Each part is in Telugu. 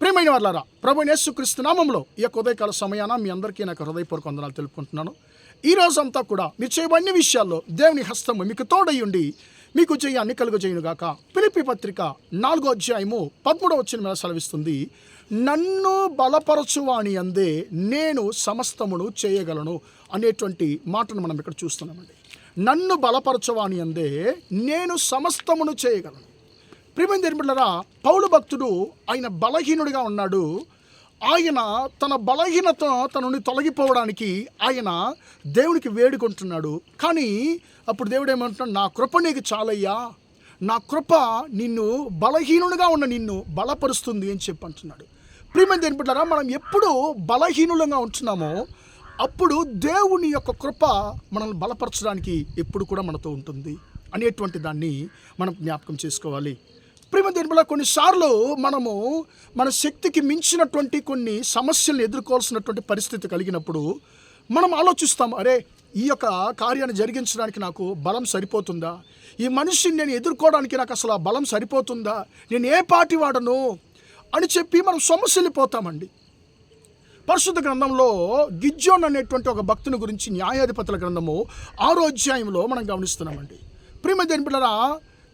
ప్రియమైన వాళ్ళారా, ప్రభువైన యేసుక్రీస్తు నామములో ఈ యొక్క ఉదయకాల సమయాన మీ అందరికీ నాకు హృదయపూర్వక వందనాలు తెలుపుకుంటున్నాను. ఈ రోజంతా కూడా మీరు చేయబడిన విషయాల్లో దేవుని హస్తము మీకు తోడయ్యుండి మీకు జయాన్ని కలుగజేయునుగాక. ఫిలిప్పీ పత్రిక 4వ అధ్యాయము 13వ వచనం మీద సెలవిస్తుంది, నన్ను బలపరచువాని అందే నేను సమస్తమును చేయగలను అనేటువంటి మాటను మనం ఇక్కడ చూస్తున్నామండి. నన్ను బలపరచువాని అందే నేను సమస్తమును చేయగలను. ప్రియమైన దేవుని బిడ్డలారా, పౌలు భక్తుడు ఆయన బలహీనుడిగా ఉన్నాడు. ఆయన తన బలహీనత తన నుండి తొలగిపోవడానికి ఆయన దేవునికి వేడుకుంటున్నాడు. కానీ అప్పుడు దేవుడు ఏమంటున్నాడు, నా కృప నీకు చాలయ్యా, నా కృప నిన్ను బలహీనుడిగా ఉన్న నిన్ను బలపరుస్తుంది అని చెప్పి అంటున్నాడు. ప్రియమైన దేవుని బిడ్డలారా, మనం ఎప్పుడు బలహీనులంగా ఉంటున్నామో అప్పుడు దేవుని యొక్క కృప మనల్ని బలపరచడానికి ఎప్పుడు కూడా మనతో ఉంటుంది అనేటువంటి దాన్ని మనం జ్ఞాపకం చేసుకోవాలి. ప్రియమైన దేవుని బిడ్డలారా, కొన్నిసార్లు మనము మన శక్తికి మించినటువంటి కొన్ని సమస్యలను ఎదుర్కోవాల్సినటువంటి పరిస్థితి కలిగినప్పుడు మనం ఆలోచిస్తాం, అరే ఈ యొక్క కార్యాన్ని జరిగించడానికి నాకు బలం సరిపోతుందా, ఈ మనిషిని నేను ఎదుర్కోవడానికి నాకు అసలు ఆ బలం సరిపోతుందా, నేను ఏ పార్టీ వాడను అని చెప్పి మనం సమస్యలిపోతామండి. పరిశుద్ధ గ్రంథంలో గిద్యోను అనేటువంటి ఒక భక్తుని గురించి న్యాయాధిపతుల గ్రంథము 6వ అధ్యాయంలో మనం గమనిస్తున్నామండి. ప్రియమైన దేవుని బిడ్డలారా,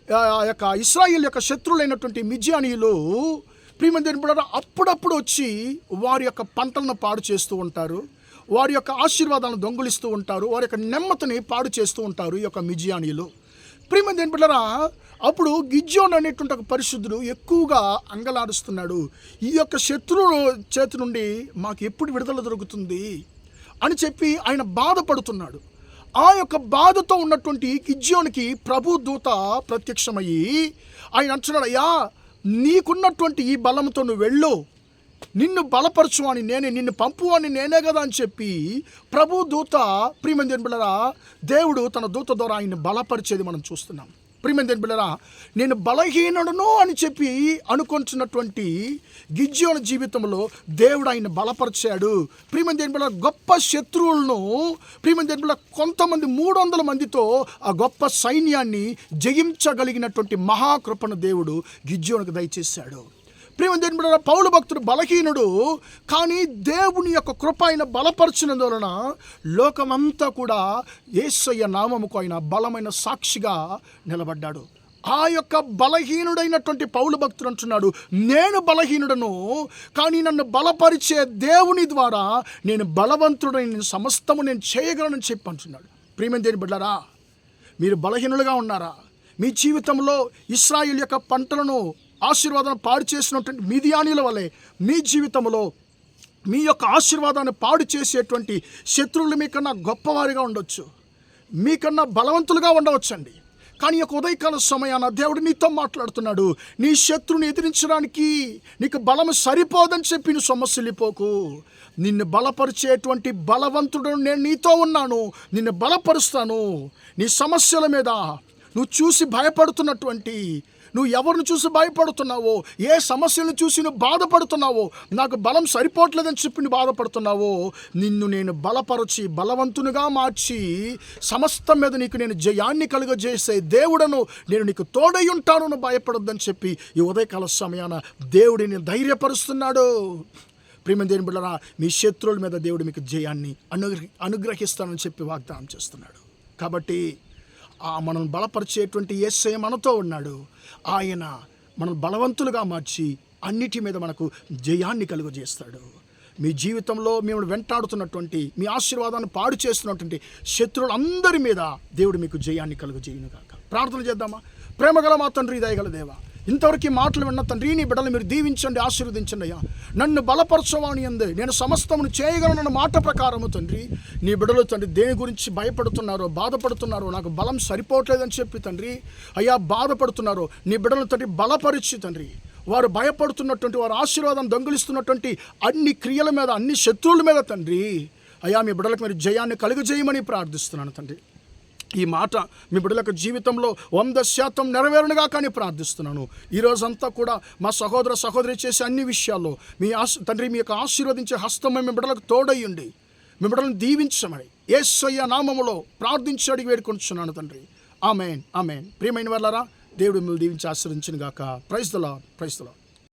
ఆ యొక్క ఇశ్రాయేల్ యొక్క శత్రువులైనటువంటి మిద్యానీయులు ప్రియమైన దేవుని బిడ్డలారా అప్పుడప్పుడు వచ్చి వారి యొక్క పంటలను పాడు చేస్తూ ఉంటారు, వారి యొక్క ఆశీర్వాదాలను దొంగిలిస్తూ ఉంటారు, వారి యొక్క నెమ్మదిని పాడు చేస్తూ ఉంటారు ఈ యొక్క మిద్యానీయులు. ప్రియమైన దేవుని బిడ్డలారా, అప్పుడు గిద్యోను అనేటువంటి ఒక పరిశుద్ధుడు ఎక్కువగా అంగలాడుస్తున్నాడు, ఈ యొక్క శత్రువు చేతి నుండి మాకు ఎప్పుడు విడుదల దొరుకుతుంది అని చెప్పి ఆయన బాధపడుతున్నాడు. ఆ యొక్క బాధతో ఉన్నటువంటి గిద్యోనుకి ప్రభు దూత ప్రత్యక్షమయ్యి ఆయన అంటున్నాడు, అయ్యా నీకున్నటువంటి ఈ బలంతో నువ్వు వెళ్ళు, నిన్ను బలపరచు అని నేనే, నిన్ను పంపు అని నేనే కదా అని చెప్పి ప్రభు దూత ప్రియమైన దేవుని బిడ్డలారా దేవుడు తన దూత ద్వారా ఆయన్ని బలపరిచేది మనం చూస్తున్నాం. ప్రియమైన దేవుని బిడ్డలారా, నేను బలహీనుడును అని చెప్పి అనుకుంటున్నటువంటి గిద్యోను జీవితంలో దేవుడు ఆయన బలపరిచాడు. ప్రియమైన దేవుని బిడ్డలారా, గొప్ప శత్రువులను ప్రియమైన దేవుని బిడ్డలారా కొంతమంది 300 మందితో ఆ గొప్ప సైన్యాన్ని జయించగలిగినటువంటి మహాకృపను దేవుడు గిద్యోనుకు దయచేశాడు. ప్రియమైన దేవుని బిడ్డలారా, పౌలు భక్తుడు బలహీనుడు, కానీ దేవుని యొక్క కృప ఆయన బలపరిచినందువలన లోకమంతా కూడా యేసయ్య నామముకు ఆయన బలమైన సాక్షిగా నిలబడ్డాడు. ఆ యొక్క బలహీనుడైనటువంటి పౌలు భక్తుడు అంటున్నాడు, నేను బలహీనుడను, కానీ నన్ను బలపరిచే దేవుని ద్వారా నేను బలవంతుడని, నేను సమస్తము నేను చేయగలనని చెప్పి అంటున్నాడు. ప్రియమైన దేవుని బిడ్డలారా, మీరు బలహీనులుగా ఉన్నారా? మీ జీవితంలో ఇశ్రాయేల్ యొక్క పంటలను ఆశీర్వాదాన్ని పాడు చేసినటువంటి మిద్యానీయుల వలె మీ జీవితంలో మీ యొక్క ఆశీర్వాదాన్ని పాడు చేసేటువంటి శత్రువులు మీకన్నా గొప్పవారిగా ఉండొచ్చు, మీకన్నా బలవంతులుగా ఉండవచ్చండి. కానీ ఒక ఉదయకాల సమయాన దేవుడు నీతో మాట్లాడుతున్నాడు, నీ శత్రువుని ఎదిరించడానికి నీకు బలం సరిపోదని చెప్పి నువ్వు సమస్యలిపోకు, నిన్ను బలపరిచేటువంటి బలవంతుడు నేను నీతో ఉన్నాను, నిన్ను బలపరుస్తాను. నీ సమస్యల మీద నువ్వు చూసి భయపడుతున్నటువంటి, నువ్వు ఎవరిని చూసి భయపడుతున్నావో, ఏ సమస్యలను చూసి నువ్వు బాధపడుతున్నావో, నాకు బలం సరిపోవట్లేదని చెప్పి నువ్వు బాధపడుతున్నావో, నిన్ను నేను బలపరచి బలవంతునిగా మార్చి సమస్తం మీద నీకు నేను జయాన్ని కలుగజేసే దేవుడను, నేను నీకు తోడై ఉంటాను, నువ్వు భయపడొద్దని చెప్పి ఈ ఉదయకాల సమయాన దేవుడిని ధైర్యపరుస్తున్నాడు. ప్రియమైన దేవుని బిడ్డలారా, మీ శత్రువుల మీద దేవుడు మీకు జయాన్ని అనుగ్రహిస్తానని చెప్పి వాగ్దానం చేస్తున్నాడు. కాబట్టి మనల్ని బలపరిచేటువంటి యేసయ్య మనతో ఉన్నాడు. ఆయన మనల్ని బలవంతులుగా మార్చి అన్నిటి మీద మనకు జయాన్ని కలుగజేస్తాడు. మీ జీవితంలో మేము వెంటాడుతున్నటువంటి, మీ ఆశీర్వాదాన్ని పాడు చేస్తున్నటువంటి శత్రువులందరి మీద దేవుడు మీకు జయాన్ని కలుగజేయునుగాక. ప్రార్థన చేద్దామా? ప్రేమగల మా తండ్రి, దయగల దేవా, ఇంతవరకు మాటలు విన్న తండ్రి, నీ బిడ్డలు మీరు దీవించండి, ఆశీర్వదించండి అయ్యా. నన్ను బలపరచవాని అందే నేను సమస్తమును చేయగలనన్న మాట ప్రకారము తండ్రి, నీ బిడ్డలు తండ్రి దేని గురించి భయపడుతున్నారో, బాధపడుతున్నారో, నాకు బలం సరిపోవట్లేదని చెప్పి తండ్రి అయ్యా బాధపడుతున్నారో, నీ బిడ్డలు తండ్రి బలపరిచి తండ్రి, వారు భయపడుతున్నటువంటి, వారు ఆశీర్వాదం దొంగిలిస్తున్నటువంటి అన్ని క్రియల మీద, అన్ని శత్రువుల మీద తండ్రి అయ్యా మీ బిడ్డలకు మీరు జయాన్ని కలుగజేయమని ప్రార్థిస్తున్నాను తండ్రి. ఈ మాట మీ బిడ్డల జీవితంలో 100% నెరవేరునుగా కానీ ప్రార్థిస్తున్నాను. ఈరోజంతా కూడా మా సహోదర సహోదరి చేసే అన్ని విషయాల్లో మీ తండ్రి మీ యొక్క ఆశీర్వదించే హస్తం మీ బిడ్డలకు తోడయ్యండి, మీ బిడ్డలను దీవించమని యేసయ్య నామములో ప్రార్థించి అడిగి వేడుకొంటున్నాను తండ్రి. ఆమేన్, ఆమేన్. ప్రియమైన వాళ్ళారా, దేవుడు మిమ్మల్ని దీవించి ఆశీర్వదించును గాక. Praise the Lord, praise the lord.